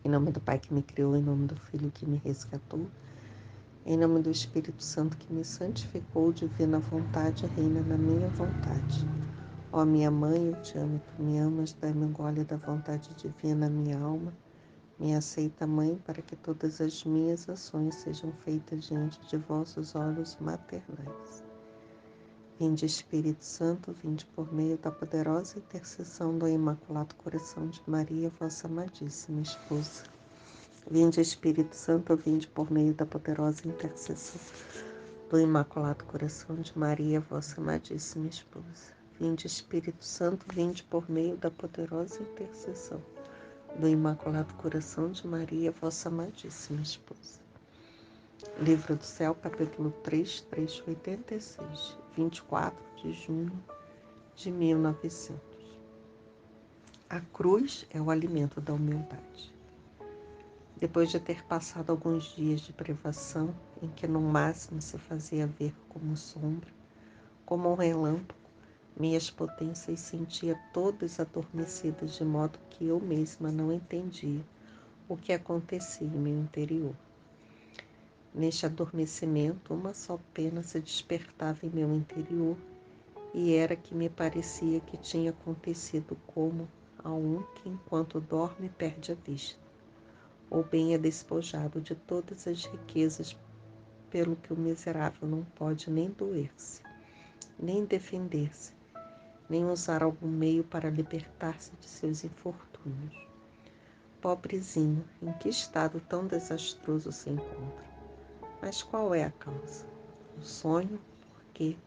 Em nome do Pai que me criou, em nome do Filho que me resgatou, em nome do Espírito Santo que me santificou, divina vontade, reina na minha vontade. Ó minha mãe, eu te amo, tu me amas, dai-me um gole da vontade divina na minha alma. Me aceita, mãe, para que todas as minhas ações sejam feitas diante de vossos olhos maternais. Vinde, Espírito Santo, vinde por meio da poderosa intercessão do Imaculado Coração de Maria, vossa amadíssima esposa. Vinde, Espírito Santo, vinde por meio da poderosa intercessão do Imaculado Coração de Maria, vossa amadíssima esposa. Vinde, Espírito Santo, vinde por meio da poderosa intercessão do Imaculado Coração de Maria, vossa amadíssima esposa. Livro do Céu, capítulo 3, trecho 86, 24 de junho de 1900. A cruz é o alimento da humildade. Depois de ter passado alguns dias de privação, em que no máximo se fazia ver como sombra, como um relâmpago, minhas potências sentia todas adormecidas, de modo que eu mesma não entendia o que acontecia em meu interior. Neste adormecimento, uma só pena se despertava em meu interior, e era que me parecia que tinha acontecido como a um que, enquanto dorme, perde a vista, ou bem é despojado de todas as riquezas, pelo que o miserável não pode nem doer-se, nem defender-se, nem usar algum meio para libertar-se de seus infortúnios. Pobrezinho, em que estado tão desastroso se encontra? Mas qual é a causa? O sonho, porque,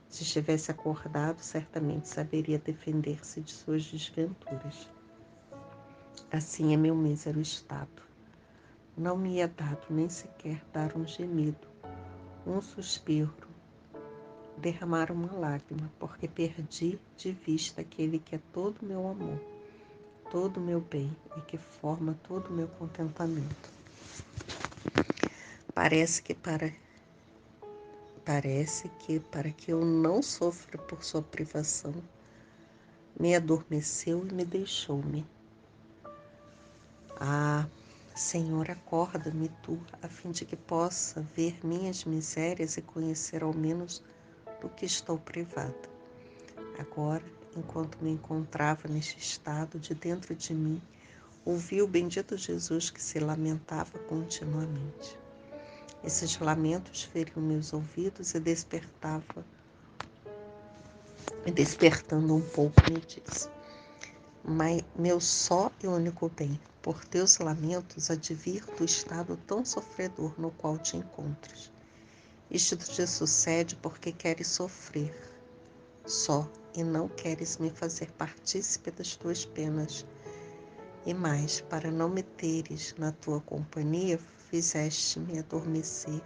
se estivesse acordado, certamente saberia defender-se de suas desventuras. Assim é meu mísero estado. Não me é dado nem sequer dar um gemido, um suspiro, derramar uma lágrima, porque perdi de vista aquele que é todo meu amor, todo meu bem e que forma todo meu contentamento. Parece que para que eu não sofra por sua privação, me adormeceu e me deixou-me. Ah, Senhor, acorda-me tu, a fim de que possa ver minhas misérias e conhecer ao menos do que estou privada. Agora, enquanto me encontrava neste estado, de dentro de mim, ouvi o bendito Jesus que se lamentava continuamente. Esses lamentos feriam meus ouvidos e despertando um pouco, me disse: mas meu só e único bem, por teus lamentos advirto o estado tão sofredor no qual te encontras. Isto te sucede porque queres sofrer só e não queres me fazer partícipe das tuas penas. E mais, para não me teres na tua companhia, fizeste-me adormecer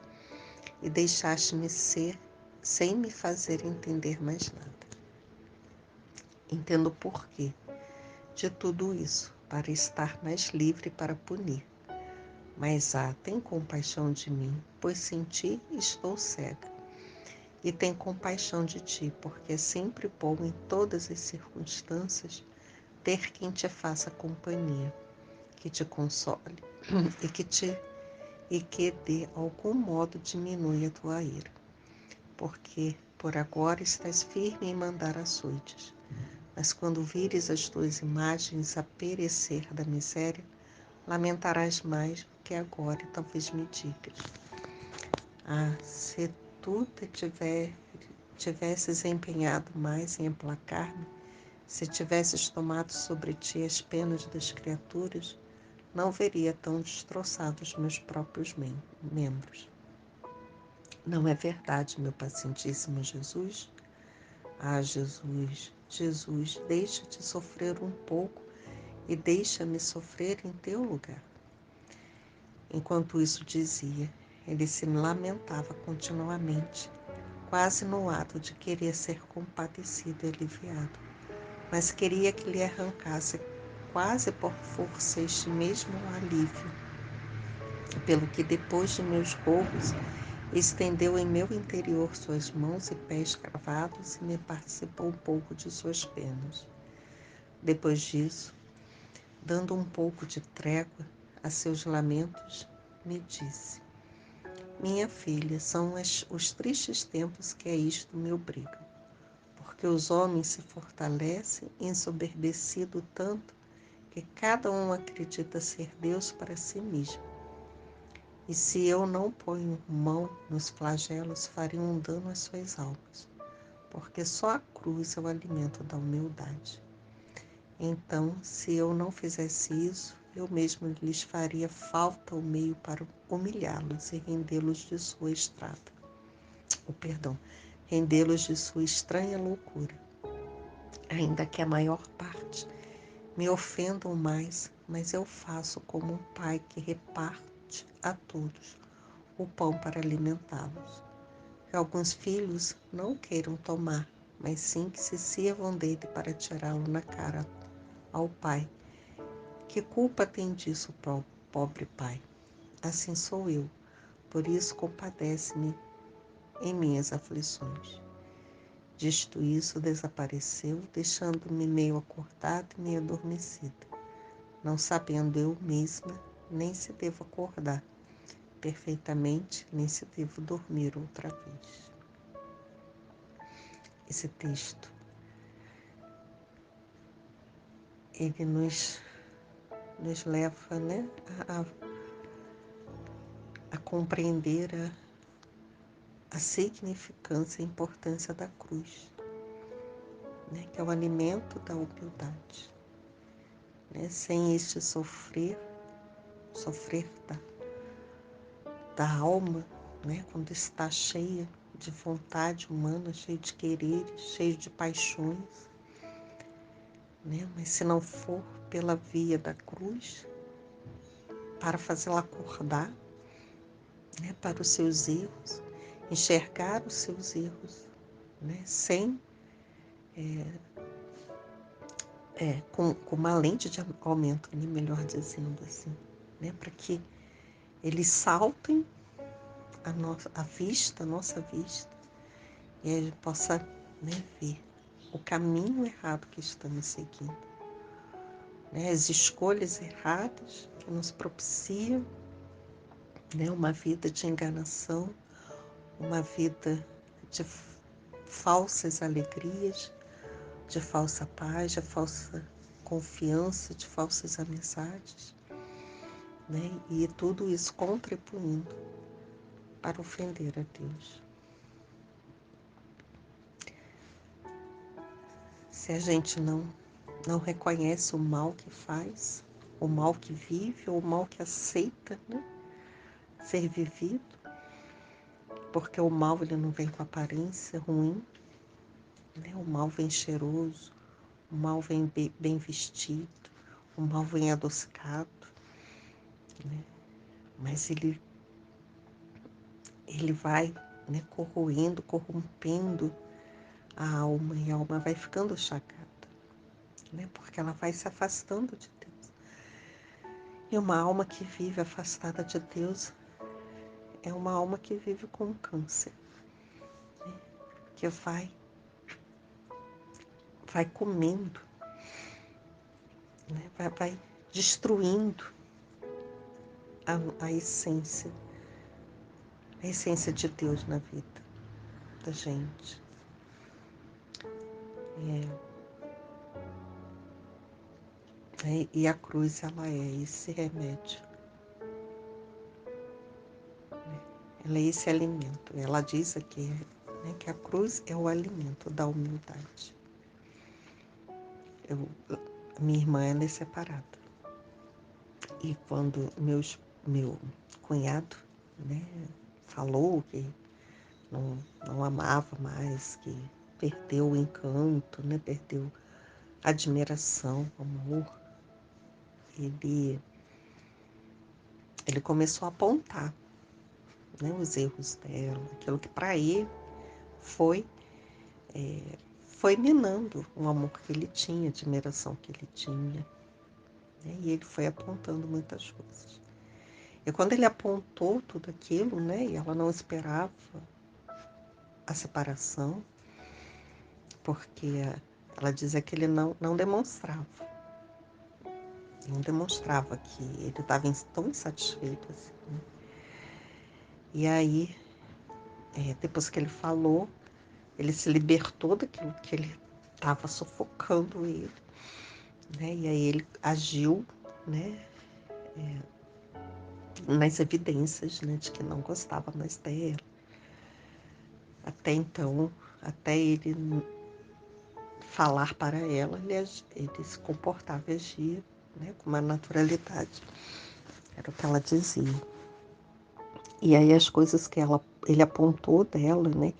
e deixaste-me ser sem me fazer entender mais nada. Entendo o porquê de tudo isso, para estar mais livre para punir. Mas tem compaixão de mim, pois sem ti estou cega. E tem compaixão de ti, porque é sempre bom em todas as circunstâncias ter quem te faça companhia, que te console e que de algum modo diminui a tua ira. Porque por agora estás firme em mandar açoites, mas quando vires as tuas imagens a perecer da miséria, lamentarás mais do que agora e talvez me digas: se tu tivesses empenhado mais em aplacar-me, se tivesses tomado sobre ti as penas das criaturas, não veria tão destroçados meus próprios membros. Não é verdade, meu pacientíssimo Jesus? Jesus, Jesus, deixa-te sofrer um pouco e deixa-me sofrer em teu lugar. Enquanto isso dizia, ele se lamentava continuamente, quase no ato de querer ser compadecido e aliviado, mas queria que lhe arrancasse quase por força este mesmo alívio, pelo que depois de meus gorros, estendeu em meu interior suas mãos e pés cravados e me participou um pouco de suas penas. Depois disso, dando um pouco de trégua a seus lamentos, me disse: minha filha, são os tristes tempos que a isto me obrigam, porque os homens se fortalecem ensoberbecido tanto que cada um acredita ser Deus para si mesmo. E se eu não ponho mão nos flagelos, farei um dano às suas almas, porque só a cruz é o alimento da humildade. Então, se eu não fizesse isso, eu mesmo lhes faria falta o meio para humilhá-los e rendê-los de sua rendê-los de sua estranha loucura. Ainda que a maior parte me ofendam mais, mas eu faço como um pai que reparte a todos o pão para alimentá-los. Que alguns filhos não queiram tomar, mas sim que se sirvam dele para tirá-lo na cara ao pai. Que culpa tem disso, pobre pai? Assim sou eu, por isso compadece-me em minhas aflições. Dito isso, desapareceu, deixando-me meio acordada e meio adormecida, não sabendo eu mesma nem se devo acordar perfeitamente, nem se devo dormir outra vez. Esse texto, ele nos leva, né, a compreender a significância e a importância da cruz, né, que é o alimento da humildade. Né, sem este sofrer da alma, né, quando está cheia de vontade humana, cheia de quereres, cheia de paixões, né, mas se não for pela via da cruz, para fazê-la acordar, né, para os seus erros, enxergar os seus erros, né, sem com uma lente de aumento, né, melhor dizendo assim, né, para que eles saltem a nossa vista, e a gente possa, né, ver o caminho errado que estamos seguindo, né, as escolhas erradas que nos propiciam, né, uma vida de enganação, uma vida de falsas alegrias, de falsa paz, de falsa confiança, de falsas amizades, né? E tudo isso contribuindo para ofender a Deus. Se a gente não reconhece o mal que faz, o mal que vive, ou o mal que aceita, né, ser vivido, porque o mal ele não vem com aparência ruim, né? O mal vem cheiroso, o mal vem bem vestido, o mal vem adocicado, né? Mas ele vai, né, corroendo, corrompendo a alma, e a alma vai ficando chacada, né? Porque ela vai se afastando de Deus. E uma alma que vive afastada de Deus é uma alma que vive com um câncer, né? Que vai comendo, né? Vai destruindo a essência de Deus na vida da gente. E a cruz, ela é esse remédio, né? Ela é esse alimento. Ela diz aqui, né, que a cruz é o alimento da humildade. Minha irmã, ela é separada. E quando meu cunhado, né, falou que não amava mais, que perdeu o encanto, né, perdeu a admiração, o amor, ele começou a apontar, né, os erros dela, aquilo que para ele foi minando o amor que ele tinha, a admiração que ele tinha, né, e ele foi apontando muitas coisas. E quando ele apontou tudo aquilo, né, e ela não esperava a separação, porque ela dizia que ele não demonstrava, Não demonstrava que ele estava tão insatisfeito assim, né? E aí, depois que ele falou, ele se libertou daquilo que ele estava sufocando ele, né? E aí ele agiu, né, nas evidências, né, de que não gostava mais dela. Até então, até ele falar para ela, ele se comportava e agia, né, com uma naturalidade. Era o que ela dizia. E aí as coisas que ele apontou dela, né,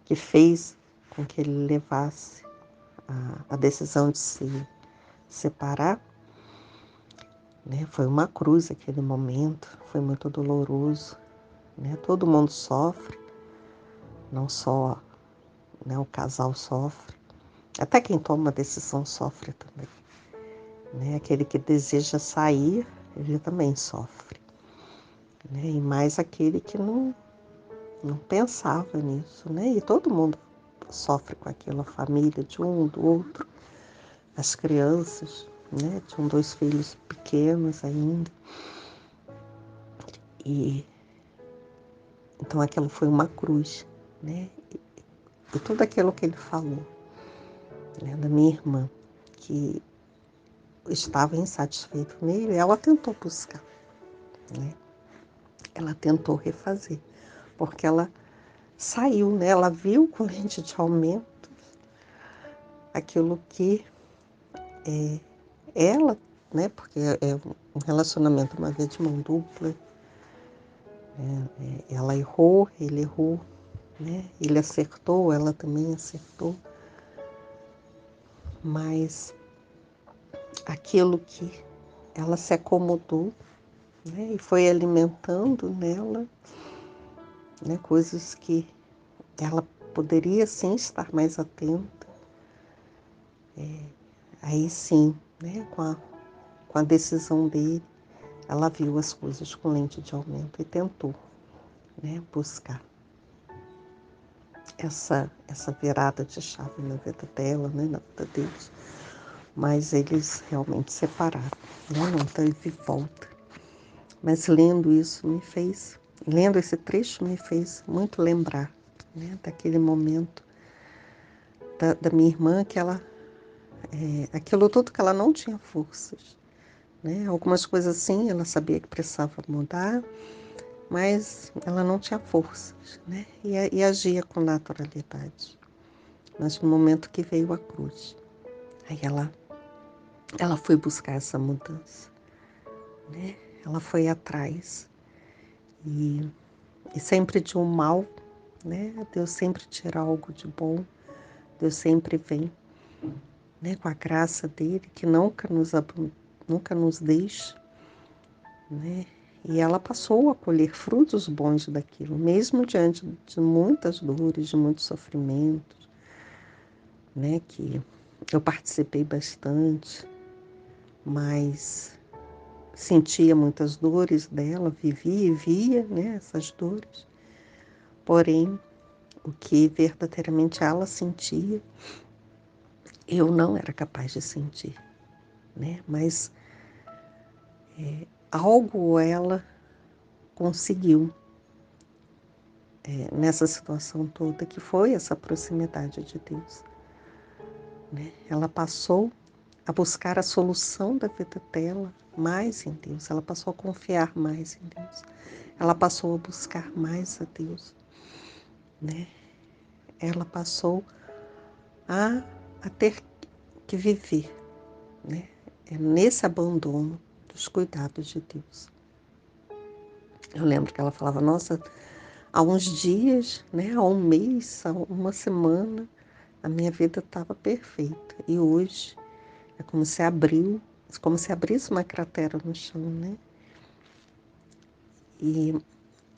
que fez com que ele levasse a decisão de se separar, né, foi uma cruz aquele momento, foi muito doloroso, né? Todo mundo sofre, não só, né, o casal sofre, até quem toma a decisão sofre também, né? Aquele que deseja sair, ele também sofre, né? E mais aquele que não pensava nisso, né? E todo mundo sofre com aquilo, a família de um, do outro, as crianças, né? Tinham 2 filhos pequenos ainda. E então aquilo foi uma cruz, né? E tudo aquilo que ele falou, né, da minha irmã, que estava insatisfeito nele, ela tentou buscar, né? Ela tentou refazer, porque ela saiu, né? Ela viu com lente de aumento aquilo que ela, né? Porque é um relacionamento, uma via de mão dupla. Ela errou, ele errou, né? Ele acertou, ela também acertou. Mas aquilo que ela se acomodou, né? E foi alimentando nela, né? Coisas que ela poderia sim estar mais atenta. Aí sim, né? Com a decisão dele, ela viu as coisas com lente de aumento e tentou, né, buscar essa virada de chave na vida dela, né, na vida deles. Mas eles realmente separaram, né, não teve volta. Mas lendo esse trecho me fez muito lembrar, né, daquele momento da minha irmã, que aquilo tudo que ela não tinha forças, né? Algumas coisas sim, ela sabia que precisava mudar, mas ela não tinha forças, né? E agia com naturalidade. Mas no momento que veio a cruz, aí ela foi buscar essa mudança, né? Ela foi atrás e sempre de um mal, né? Deus sempre tira algo de bom, Deus sempre vem, né? Com a graça dele, que nunca nos deixa, né? E ela passou a colher frutos bons daquilo, mesmo diante de muitas dores, de muitos sofrimentos, né? Que eu participei bastante, mas sentia muitas dores dela, vivia e via, né, essas dores. Porém, o que verdadeiramente ela sentia, eu não era capaz de sentir, né? Mas algo ela conseguiu nessa situação toda, que foi essa proximidade de Deus, né? Ela passou a buscar a solução da vida dela mais em Deus, ela passou a confiar mais em Deus, ela passou a buscar mais a Deus, né? Ela passou a ter que viver, né? Nesse abandono dos cuidados de Deus. Eu lembro que ela falava, nossa, há uns dias, né, há um mês, há uma semana, a minha vida estava perfeita. E hoje é como se abrisse uma cratera no chão, né?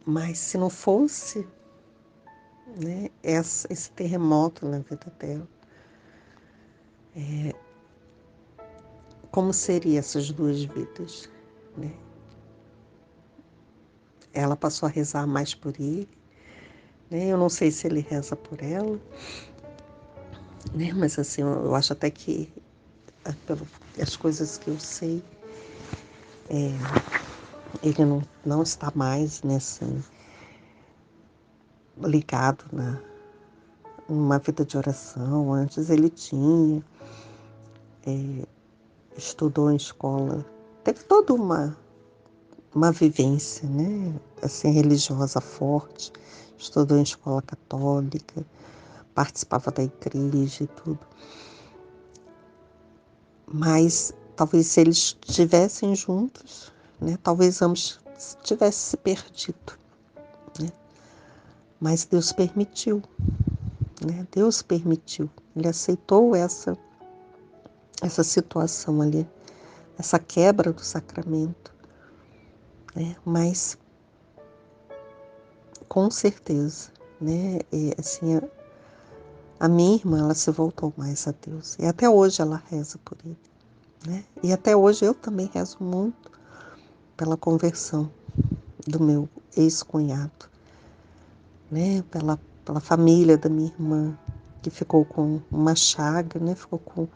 Mas se não fosse, né, esse terremoto na vida dela, como seriam essas 2 vidas, né? Ela passou a rezar mais por ele, né? Eu não sei se ele reza por ela, né? Mas assim, eu acho até que pelas coisas que eu sei, ele não está mais ligado numa vida de oração. Antes ele tinha, estudou em escola, teve toda uma vivência, né, assim, religiosa forte, estudou em escola católica, participava da igreja e tudo. Mas talvez se eles estivessem juntos, né, talvez ambos tivessem se perdido, né? Mas Deus permitiu, né? Deus permitiu. Ele aceitou essa situação ali, essa quebra do sacramento, né? Mas com certeza, né? E, assim, a minha irmã, ela se voltou mais a Deus. E até hoje ela reza por ele, né? E até hoje eu também rezo muito pela conversão do meu ex-cunhado, né? Pela família da minha irmã, que ficou com uma chaga, né? Ficou com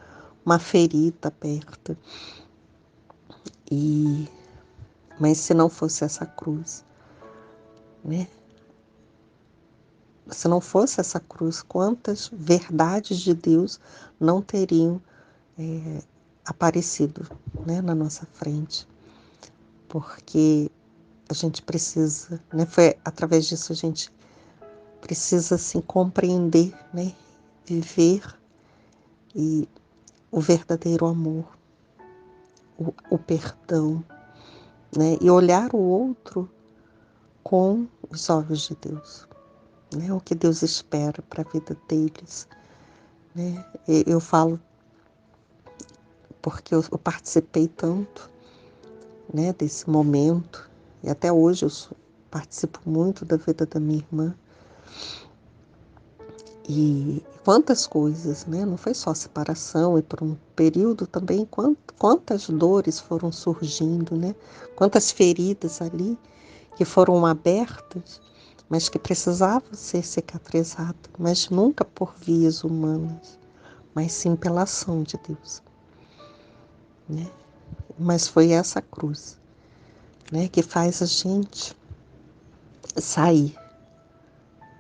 uma ferida aberta. Mas se não fosse essa cruz, né? Se não fosse essa cruz, quantas verdades de Deus não teriam aparecido, né, na nossa frente? Porque a gente precisa, né? Foi através disso a gente precisa assim compreender, né? Viver e o verdadeiro amor, o perdão, né? E olhar o outro com os olhos de Deus, né? O que Deus espera para a vida deles, né? Eu falo porque eu participei tanto, né, desse momento, e até hoje participo muito da vida da minha irmã. E quantas coisas, né? Não foi só a separação, e por um período também, quantas dores foram surgindo, né? Quantas feridas ali que foram abertas, mas que precisavam ser cicatrizadas, mas nunca por vias humanas, mas sim pela ação de Deus, né? Mas foi essa cruz, né, que faz a gente sair,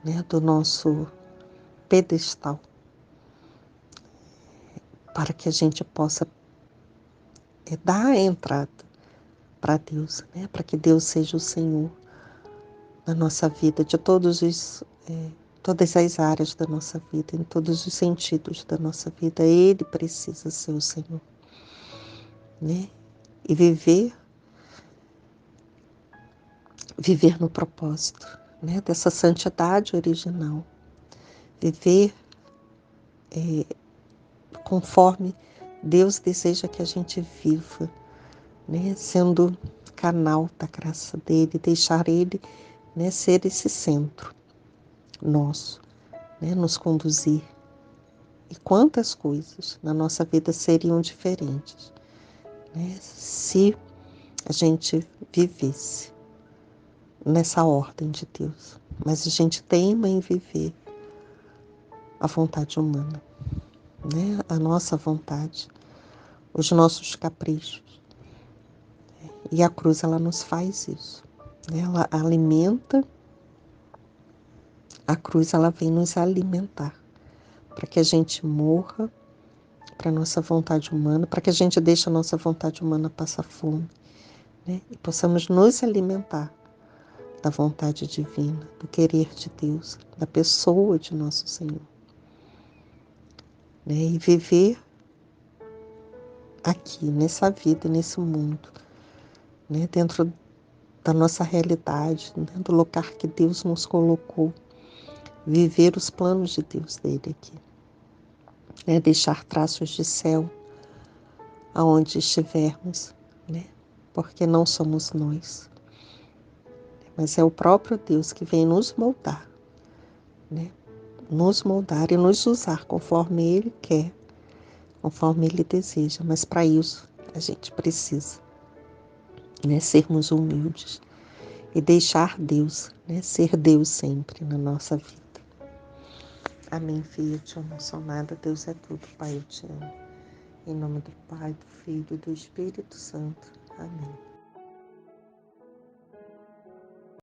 né, do nosso pedestal, para que a gente possa dar a entrada para Deus, né, para que Deus seja o Senhor na nossa vida, de todas as áreas da nossa vida, em todos os sentidos da nossa vida. Ele precisa ser o Senhor, né? E viver no propósito, né, dessa santidade original, viver conforme Deus deseja que a gente viva, né, sendo canal da graça dele, deixar ele, né, ser esse centro nosso, né, nos conduzir. E quantas coisas na nossa vida seriam diferentes, né, se a gente vivesse nessa ordem de Deus. Mas a gente teima em viver a vontade humana, né, a nossa vontade, os nossos caprichos. E a cruz, ela nos faz isso, né? Ela alimenta, a cruz, ela vem nos alimentar, para que a gente morra para a nossa vontade humana, para que a gente deixe a nossa vontade humana passar fome, né? E possamos nos alimentar da vontade divina, do querer de Deus, da pessoa de nosso Senhor, né? E viver aqui, nessa vida, nesse mundo, né? Dentro da nossa realidade, né? Do lugar que Deus nos colocou, viver os planos de Deus dele aqui, né? Deixar traços de céu aonde estivermos, né? Porque não somos nós, mas é o próprio Deus que vem nos moldar, né? Nos moldar e nos usar conforme Ele quer, conforme Ele deseja. Mas para isso a gente precisa, né, sermos humildes e deixar Deus, né, ser Deus sempre na nossa vida. Amém, filha, eu te amo, sou nada, Deus é tudo, Pai, eu te amo. Em nome do Pai, do Filho e do Espírito Santo. Amém.